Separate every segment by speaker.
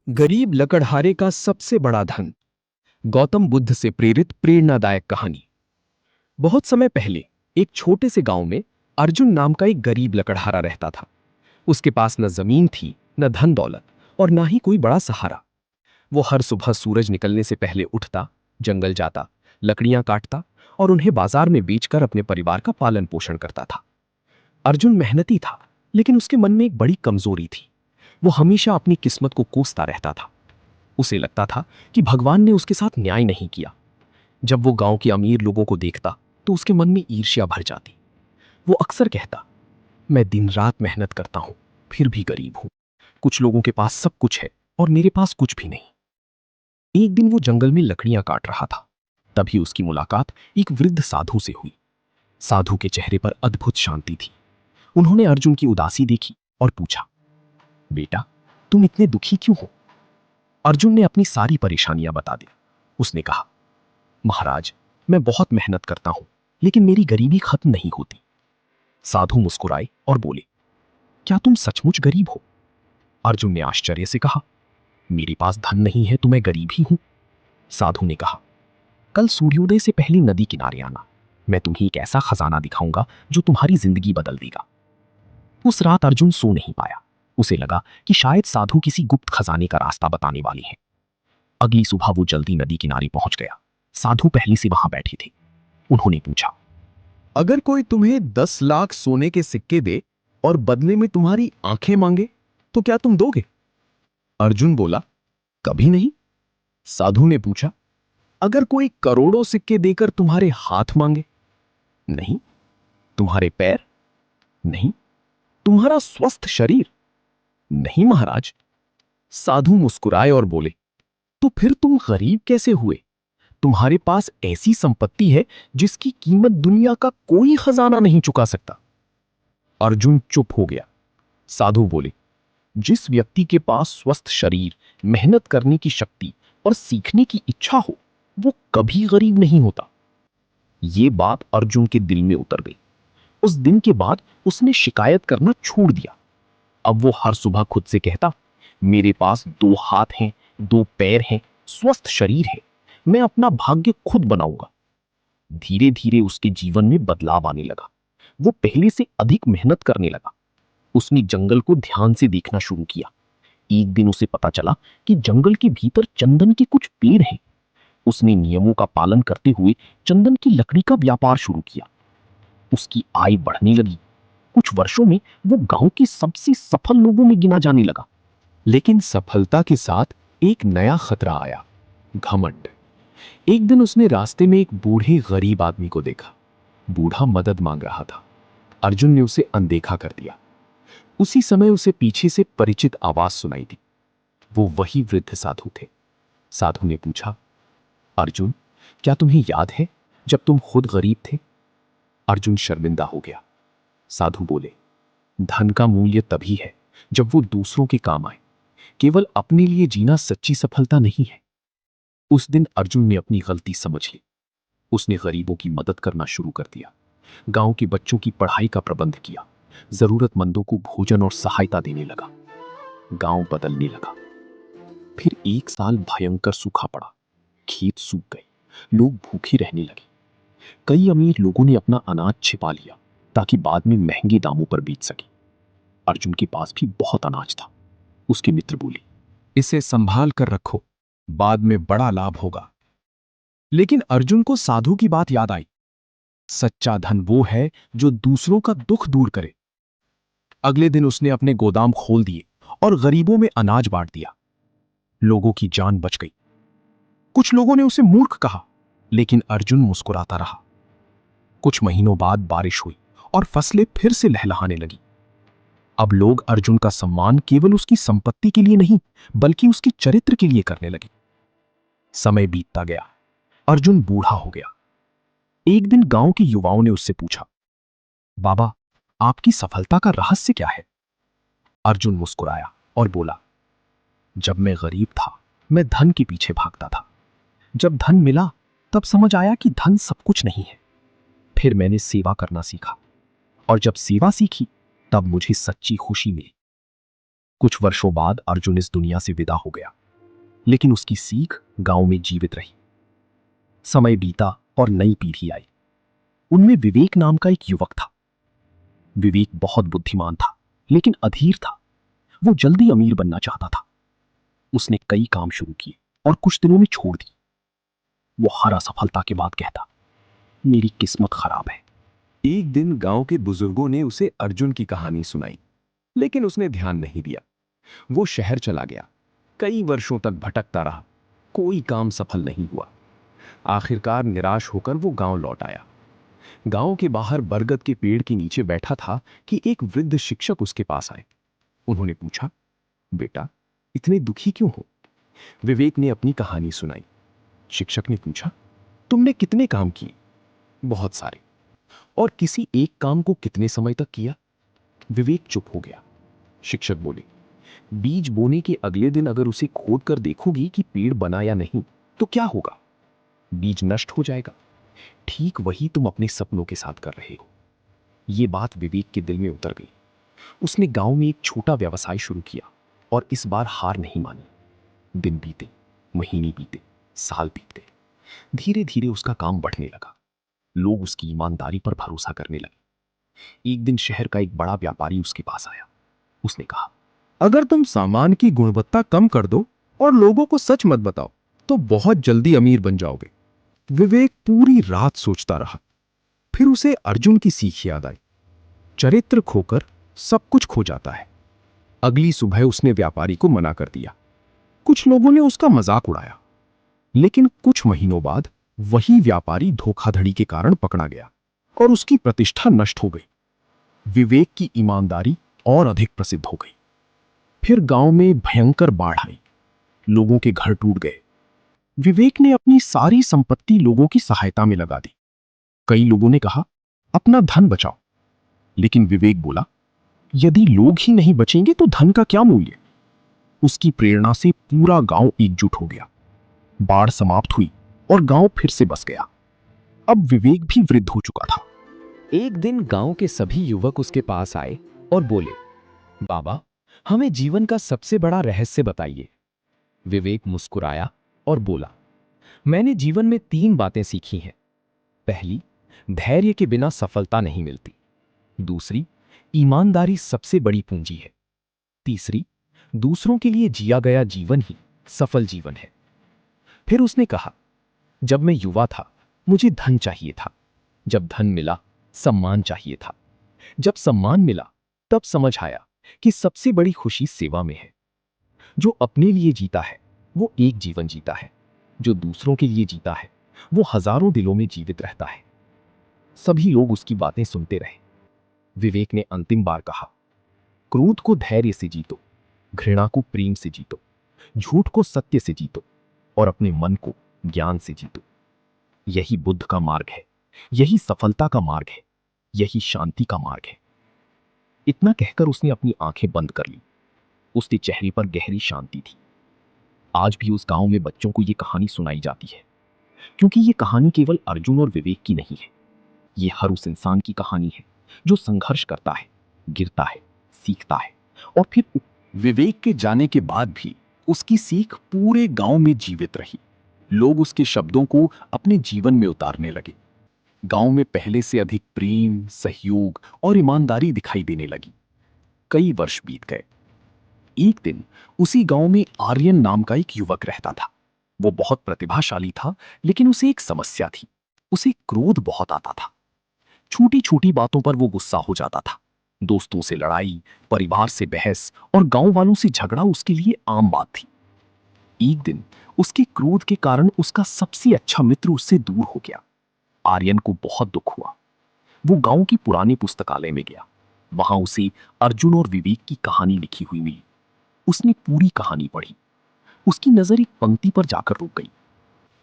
Speaker 1: गरीब लकड़हारे का सबसे बड़ा धन। गौतम बुद्ध से प्रेरित प्रेरणादायक कहानी। बहुत समय पहले एक छोटे से गांव में अर्जुन नाम का एक गरीब लकड़हारा रहता था। उसके पास न जमीन थी, न धन दौलत और ना ही कोई बड़ा सहारा। वो हर सुबह सूरज निकलने से पहले उठता, जंगल जाता, लकड़ियां काटता और उन्हें बाजार में बेचकर अपने परिवार का पालन पोषण करता था। अर्जुन मेहनती था, लेकिन उसके मन में एक बड़ी कमजोरी थी। वो हमेशा अपनी किस्मत को कोसता रहता था। उसे लगता था कि भगवान ने उसके साथ न्याय नहीं किया। जब वो गांव के अमीर लोगों को देखता तो उसके मन में ईर्ष्या भर जाती। वो अक्सर कहता, मैं दिन रात मेहनत करता हूं, फिर भी गरीब हूं। कुछ लोगों के पास सब कुछ है और मेरे पास कुछ भी नहीं। एक दिन वो जंगल में लकड़ियां काट रहा था। तभी उसकी मुलाकात एक वृद्ध साधु से हुई। साधु के चेहरे पर अद्भुत शांति थी। उन्होंने अर्जुन की उदासी देखी और पूछा, बेटा, तुम इतने दुखी क्यों हो? अर्जुन ने अपनी सारी परेशानियां बता दी। उसने कहा, महाराज, मैं बहुत मेहनत करता हूं, लेकिन मेरी गरीबी खत्म नहीं होती। साधु मुस्कुराए और बोले, क्या तुम सचमुच गरीब हो? अर्जुन ने आश्चर्य से कहा, मेरे पास धन नहीं है तो मैं गरीब ही हूं। साधु ने कहा, कल सूर्योदय से पहले नदी किनारे आना। मैं तुम्हें एक ऐसा खजाना दिखाऊंगा जो तुम्हारी जिंदगी बदल देगा। उस रात अर्जुन सो नहीं पाया। उसे लगा कि शायद साधु किसी गुप्त खजाने का रास्ता बताने वाली है। अगली सुबह वो जल्दी नदी किनारे पहुंच गया। साधु पहले से वहां बैठे थे। उन्होंने पूछा,
Speaker 2: अगर कोई तुम्हें 10 लाख सोने के सिक्के दे और बदले में तुम्हारी आंखें मांगे तो क्या तुम दोगे? अर्जुन बोला, कभी नहीं। साधु ने पूछा, अगर कोई करोड़ों सिक्के देकर तुम्हारे हाथ मांगे? नहीं। तुम्हारे पैर? नहीं। तुम्हारा स्वस्थ शरीर? नहीं महाराज। साधु मुस्कुराए और बोले, तो फिर तुम गरीब कैसे हुए? तुम्हारे पास ऐसी संपत्ति है जिसकी कीमत दुनिया का कोई खजाना नहीं चुका सकता। अर्जुन चुप हो गया। साधु बोले, जिस व्यक्ति के पास स्वस्थ शरीर, मेहनत करने की शक्ति और सीखने की इच्छा हो, वो कभी गरीब नहीं होता। ये बात अर्जुन के दिल में उतर गई। उस दिन के बाद उसने शिकायत करना छोड़ दिया। अब वो हर सुबह खुद से कहता, मेरे पास 2 हाथ हैं, 2 पैर हैं, स्वस्थ शरीर है, मैं अपना भाग्य खुद बनाऊंगा। धीरे धीरे उसके जीवन में बदलाव आने लगा। वो पहले से अधिक मेहनत करने लगा। उसने जंगल को ध्यान से देखना शुरू किया। एक दिन उसे पता चला कि जंगल के भीतर चंदन के कुछ पेड़ हैं। उसने नियमों का पालन करते हुए चंदन की लकड़ी का व्यापार शुरू किया। उसकी आय बढ़ने लगी। कुछ वर्षों में वो गांव के सबसे सफल लोगों में गिना जाने लगा। लेकिन सफलता के साथ एक नया खतरा आया, घमंड। एक दिन उसने रास्ते में एक बूढ़े गरीब आदमी को देखा। बूढ़ा मदद मांग रहा था। अर्जुन ने उसे अनदेखा कर दिया। उसी समय उसे पीछे से परिचित आवाज सुनाई दी। वो वही वृद्ध साधु थे। साधु ने पूछा, अर्जुन, क्या तुम्हें याद है जब तुम खुद गरीब थे? अर्जुन शर्मिंदा हो गया। साधु बोले, धन का मूल्य तभी है जब वो दूसरों के काम आए। केवल अपने लिए जीना सच्ची सफलता नहीं है। उस दिन अर्जुन ने अपनी गलती समझ ली। उसने गरीबों की मदद करना शुरू कर दिया। गांव के बच्चों की पढ़ाई का प्रबंध किया। जरूरतमंदों को भोजन और सहायता देने लगा। गांव बदलने लगा। फिर एक साल भयंकर सूखा पड़ा। खेत सूख गए। लोग भूखे रहने लगे। कई अमीर लोगों ने अपना अनाज छिपा लिया ताकि बाद में महंगे दामों पर बेच सके। अर्जुन के पास भी बहुत अनाज था। उसके मित्र बोले,
Speaker 1: इसे संभाल कर रखो, बाद में बड़ा लाभ होगा। लेकिन अर्जुन को साधु की बात याद आई। सच्चा धन वो है जो दूसरों का दुख दूर करे। अगले दिन उसने अपने गोदाम खोल दिए और गरीबों में अनाज बांट दिया। लोगों की जान बच गई। कुछ लोगों ने उसे मूर्ख कहा, लेकिन अर्जुन मुस्कुराता रहा। कुछ महीनों बाद बारिश हुई और फसलें फिर से लहलहाने लगी। अब लोग अर्जुन का सम्मान केवल उसकी संपत्ति के लिए नहीं, बल्कि उसके चरित्र के लिए करने लगे। समय बीतता गया। अर्जुन बूढ़ा हो गया। एक दिन गांव के युवाओं ने उससे पूछा, बाबा, आपकी सफलता का रहस्य क्या है? अर्जुन मुस्कुराया और बोला, जब मैं गरीब था, मैं धन के पीछे भागता था। जब धन मिला, तब समझ आया कि धन सब कुछ नहीं है। फिर मैंने सेवा करना सीखा, और जब सेवा सीखी, तब मुझे सच्ची खुशी मिली।
Speaker 2: कुछ वर्षों बाद अर्जुन इस दुनिया से विदा हो गया, लेकिन उसकी सीख गांव में जीवित रही। समय बीता और नई पीढ़ी आई। उनमें विवेक नाम का एक युवक था। विवेक बहुत बुद्धिमान था, लेकिन अधीर था। वो जल्दी अमीर बनना चाहता था। उसने कई काम शुरू किए और कुछ दिनों में छोड़ दी। वो हर असफलता के बाद कहता, मेरी किस्मत खराब है।
Speaker 1: एक दिन गांव के बुजुर्गों ने उसे अर्जुन की कहानी सुनाई, लेकिन उसने ध्यान नहीं दिया। वो शहर चला गया, कई वर्षों तक भटकता रहा, कोई काम सफल नहीं हुआ। आखिरकार निराश होकर वो गांव लौट आया। गांव के बाहर बरगद के पेड़ के नीचे बैठा था कि एक वृद्ध शिक्षक उसके पास आए। उन्होंने पूछा, बेटा, इतने दुखी क्यों हो? विवेक ने अपनी कहानी सुनाई। शिक्षक ने पूछा, तुमने कितने काम किए? बहुत सारे। और किसी एक काम को कितने समय तक किया? विवेक चुप हो गया। शिक्षक बोले, बीज बोने के अगले दिन अगर उसे खोद कर देखोगी कि पेड़ बना या नहीं, तो क्या होगा? बीज नष्ट हो जाएगा। ठीक वही तुम अपने सपनों के साथ कर रहे हो। यह बात विवेक के दिल में उतर गई। उसने गांव में एक छोटा व्यवसाय शुरू किया और इस बार हार नहीं मानी। दिन बीते, महीने बीते, साल बीते। धीरे धीरे उसका काम बढ़ने लगा। लोग उसकी ईमानदारी पर भरोसा करने लगे। एक दिन शहर का एक बड़ा व्यापारी उसके पास आया। उसने कहा, अगर तुम सामान की गुणवत्ता कम कर दो और लोगों को सच मत बताओ, तो बहुत जल्दी अमीर बन जाओगे। विवेक पूरी रात सोचता रहा। फिर उसे अर्जुन की सीख याद आई, चरित्र खोकर सब कुछ खो जाता है। अगली सुबह उसने व्यापारी को मना कर दिया। कुछ लोगों ने उसका मजाक उड़ाया, लेकिन कुछ महीनों बाद वही व्यापारी धोखाधड़ी के कारण पकड़ा गया और उसकी प्रतिष्ठा नष्ट हो गई। विवेक की ईमानदारी और अधिक प्रसिद्ध हो गई। फिर गांव में भयंकर बाढ़ आई। लोगों के घर टूट गए। विवेक ने अपनी सारी संपत्ति लोगों की सहायता में लगा दी। कई लोगों ने कहा, अपना धन बचाओ, लेकिन विवेक बोला, यदि लोग ही नहीं बचेंगे तो धन का क्या मूल्य? उसकी प्रेरणा से पूरा गांव एकजुट हो गया। बाढ़ समाप्त हुई और गांव फिर से बस गया। अब विवेक भी वृद्ध हो चुका था। एक दिन गांव के सभी युवक उसके पास आए और बोले, बाबा, हमें जीवन का सबसे बड़ा रहस्य बताइए। विवेक मुस्कुराया और बोला, मैंने जीवन में 3 बातें सीखी हैं। पहली, धैर्य के बिना सफलता नहीं मिलती। दूसरी, ईमानदारी सबसे बड़ी पूंजी है। तीसरी, दूसरों के लिए जिया गया जीवन ही सफल जीवन है। फिर उसने कहा, जब मैं युवा था, मुझे धन चाहिए था। जब धन मिला, सम्मान चाहिए था। जब सम्मान मिला, तब समझ आया कि सबसे बड़ी खुशी सेवा में है। जो अपने लिए जीता है, वो एक जीवन जीता है। जो दूसरों के लिए जीता है, वो हजारों दिलों में जीवित रहता है। सभी लोग उसकी बातें सुनते रहे। विवेक ने अंतिम बार कहा, क्रोध को धैर्य से जीतो, घृणा को प्रेम से जीतो, झूठ को सत्य से जीतो और अपने मन को ज्ञान से जीतो। यही बुद्ध का मार्ग है, यही सफलता का मार्ग है, यही शांति का मार्ग है। इतना कहकर उसने अपनी आंखें बंद कर ली। उसके चेहरे पर गहरी शांति थी। आज भी उस गांव में बच्चों को यह कहानी सुनाई जाती है, क्योंकि यह कहानी केवल अर्जुन और विवेक की नहीं है। ये हर उस इंसान की कहानी है जो संघर्ष करता है, गिरता है, सीखता है और फिर। विवेक के जाने के बाद भी उसकी सीख पूरे गांव में जीवित रही। लोग उसके शब्दों को अपने जीवन में उतारने लगे। गांव में पहले से अधिक प्रेम, सहयोग और ईमानदारी दिखाई देने लगी। कई वर्ष बीत गए। एक दिन उसी गांव में आर्यन नाम का एक युवक रहता था। वो बहुत प्रतिभाशाली था, लेकिन उसे एक समस्या थी। उसे क्रोध बहुत आता था। छोटी छोटी बातों पर वो गुस्सा हो जाता था। दोस्तों से लड़ाई, परिवार से बहस और गांव वालों से झगड़ा उसके लिए आम बात थी। एक दिन उसके क्रोध के कारण उसका सबसे अच्छा मित्र उससे दूर हो गया। आर्यन को बहुत दुख हुआ। वो गांव की पुरानी पुस्तकालय में गया। वहां उसे अर्जुन और विवेक की कहानी लिखी हुई मिली। उसने पूरी कहानी पढ़ी। उसकी नजर एक पंक्ति पर जाकर रुक गई,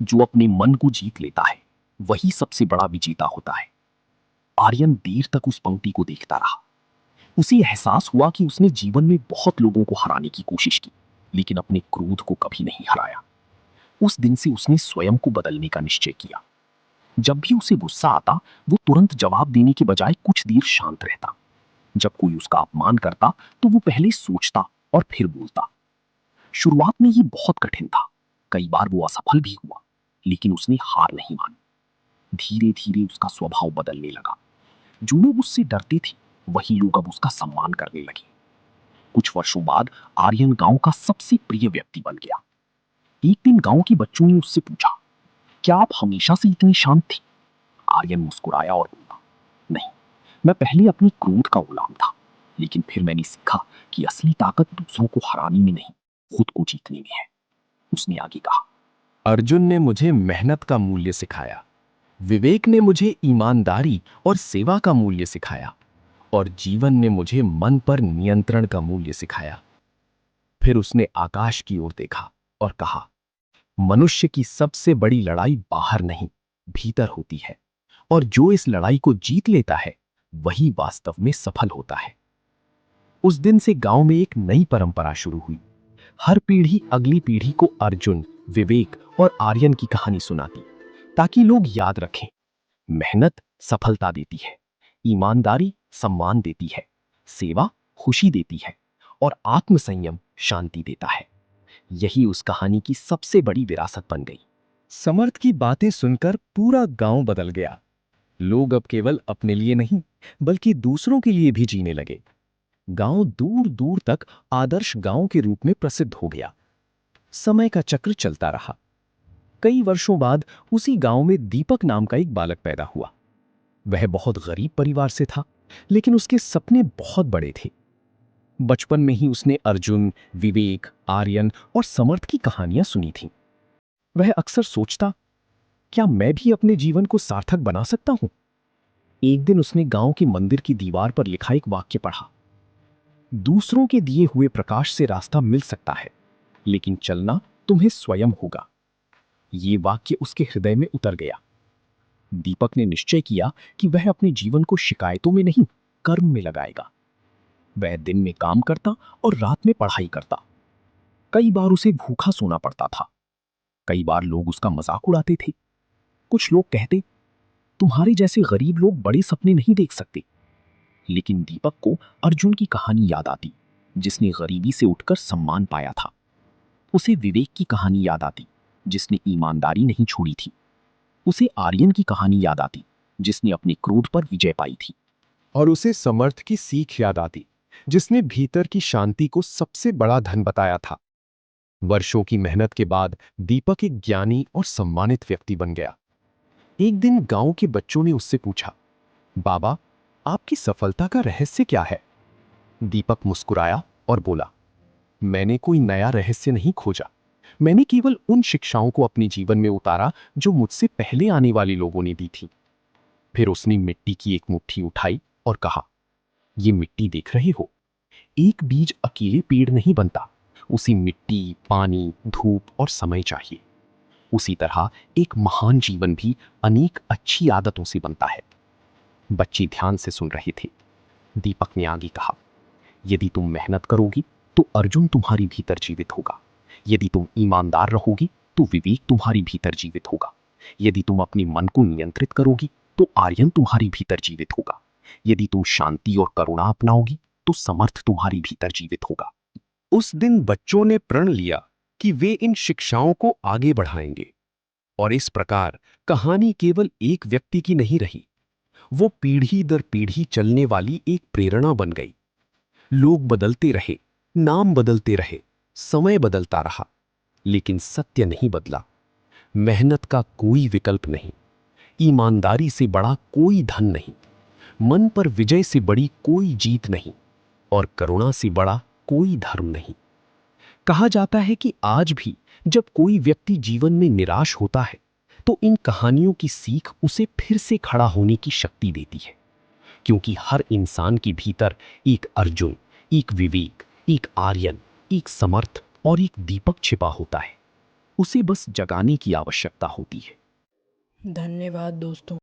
Speaker 1: जो अपने मन को जीत लेता है, वही सबसे बड़ा विजेता होता है। आर्यन देर तक उस पंक्ति को देखता रहा। उसे एहसास हुआ कि उसने जीवन में बहुत लोगों को हराने की कोशिश की, लेकिन अपने क्रोध को कभी नहीं हराया। उस दिन से उसने स्वयं को बदलने का निश्चय किया। जब भी उसे गुस्सा आता, वो तुरंत जवाब देने के बजाय कुछ देर शांत रहता। जब कोई उसका अपमान करता, तो वो पहले सोचता, और फिर बोलता। शुरुआत में ये बहुत कठिन था, कई बार वो असफल भी हुआ, लेकिन उसने हार नहीं मानी। धीरे धीरे उसका स्वभाव बदलने लगा। जो लोग उससे डरते थे वही लोग अब उसका सम्मान करने लगे। कुछ वर्षों बाद आर्यन गांव का सबसे प्रिय व्यक्ति बन गया। एक दिन गांव के बच्चों ने उससे पूछा, क्या आप हमेशा से इतने शांत थे? आर्यन मुस्कुराया और बोला, नहीं, मैं पहले अपनी क्रोध का गुलाम था, लेकिन फिर मैंने सीखा कि असली ताकत दूसरों को हराने में नहीं, खुद को जीतने में है। उसने आगे कहा,
Speaker 2: अर्जुन ने मुझे मेहनत का मूल्य सिखाया, विवेक ने मुझे ईमानदारी और सेवा का मूल्य सिखाया, और जीवन ने मुझे मन पर नियंत्रण का मूल्य सिखाया। फिर उसने आकाश की ओर देखा और कहा, मनुष्य की सबसे बड़ी लड़ाई बाहर नहीं, भीतर होती है, और जो इस लड़ाई को जीत लेता है वही वास्तव में सफल होता है। उस दिन से गांव में एक नई परंपरा शुरू हुई। हर पीढ़ी अगली पीढ़ी को अर्जुन, विवेक और आर्यन की कहानी सुनाती, ताकि लोग याद रखें, मेहनत सफलता देती है, ईमानदारी सम्मान देती है, सेवा खुशी देती है, और आत्मसंयम शांति देता है। यही उस कहानी की सबसे बड़ी विरासत बन गई। समर्थ की बातें सुनकर पूरा गांव बदल गया। लोग अब केवल अपने लिए नहीं, बल्कि दूसरों के लिए भी जीने लगे। गांव दूर दूर तक आदर्श गांव के रूप में प्रसिद्ध हो गया। समय का चक्र चलता रहा। कई वर्षों बाद उसी गांव में दीपक नाम का एक बालक पैदा हुआ। वह बहुत गरीब परिवार से था, लेकिन उसके सपने बहुत बड़े थे। बचपन में ही उसने अर्जुन, विवेक, आर्यन और समर्थ की कहानियां सुनी थीं। वह अक्सर सोचता, क्या मैं भी अपने जीवन को सार्थक बना सकता हूं? एक दिन उसने गांव के मंदिर की दीवार पर लिखा एक वाक्य पढ़ा, दूसरों के दिए हुए प्रकाश से रास्ता मिल सकता है, लेकिन चलना तुम्हें स्वयं होगा। ये वाक्य उसके हृदय में उतर गया। दीपक ने निश्चय किया कि वह अपने जीवन को शिकायतों में नहीं, कर्म में लगाएगा। वह दिन में काम करता और रात में पढ़ाई करता। कई बार उसे भूखा सोना पड़ता था। कई बार लोग उसका मजाक उड़ाते थे। कुछ लोग कहते, तुम्हारे जैसे गरीब लोग बड़े सपने नहीं देख सकते। लेकिन दीपक को अर्जुन की कहानी याद आती, जिसने गरीबी से उठकर सम्मान पाया था। उसे विवेक की कहानी याद आती, जिसने ईमानदारी नहीं छोड़ी थी। उसे आर्यन की कहानी याद आती, जिसने अपने क्रोध पर विजय पाई थी। और उसे समर्थ की सीख याद आती, जिसने भीतर की शांति को सबसे बड़ा धन बताया था। वर्षों की मेहनत के बाद दीपक एक ज्ञानी और सम्मानित व्यक्ति बन गया। एक दिन गांव के बच्चों ने उससे पूछा, बाबा, आपकी सफलता का रहस्य क्या है? दीपक मुस्कुराया और बोला, मैंने कोई नया रहस्य नहीं खोजा। मैंने केवल उन शिक्षाओं को अपने जीवन में उतारा जो मुझसे पहले आने वाले लोगों ने दी थी। फिर उसने मिट्टी की एक मुट्ठी उठाई और कहा, ये मिट्टी देख रहे हो, एक बीज अकेले पेड़ नहीं बनता। उसी मिट्टी, पानी, धूप और समय चाहिए। उसी तरह एक महान जीवन भी अनेक अच्छी आदतों से बनता है। बच्चे ध्यान से सुन रहे थे। दीपक ने आगे कहा, यदि तुम मेहनत करोगी तो अर्जुन तुम्हारी भीतर जीवित होगा। यदि तुम ईमानदार रहोगी तो विवेक तुम्हारी भीतर जीवित होगा। यदि तुम अपने मन को नियंत्रित करोगी तो आर्यन तुम्हारी भीतर जीवित होगा। यदि तुम शांति और करुणा अपनाओगी तो समर्थ तुम्हारी भीतर जीवित होगा। उस दिन बच्चों ने प्रण लिया कि वे इन शिक्षाओं को आगे बढ़ाएंगे, और इस प्रकार कहानी केवल एक व्यक्ति की नहीं रही, वो पीढ़ी दर पीढ़ी चलने वाली एक प्रेरणा बन गई। लोग बदलते रहे, नाम बदलते रहे, समय बदलता रहा, लेकिन सत्य नहीं बदला। मेहनत का कोई विकल्प नहीं, ईमानदारी से बड़ा कोई धन नहीं, मन पर विजय से बड़ी कोई जीत नहीं, और करुणा से बड़ा कोई धर्म नहीं। कहा जाता है कि आज भी जब कोई व्यक्ति जीवन में निराश होता है तो इन कहानियों की सीख उसे फिर से खड़ा होने की शक्ति देती है, क्योंकि हर इंसान के भीतर एक अर्जुन, एक विवेक, एक आर्यन, एक समर्थ और एक दीपक छिपा होता है। उसे बस जगाने की आवश्यकता होती है।
Speaker 3: धन्यवाद दोस्तों।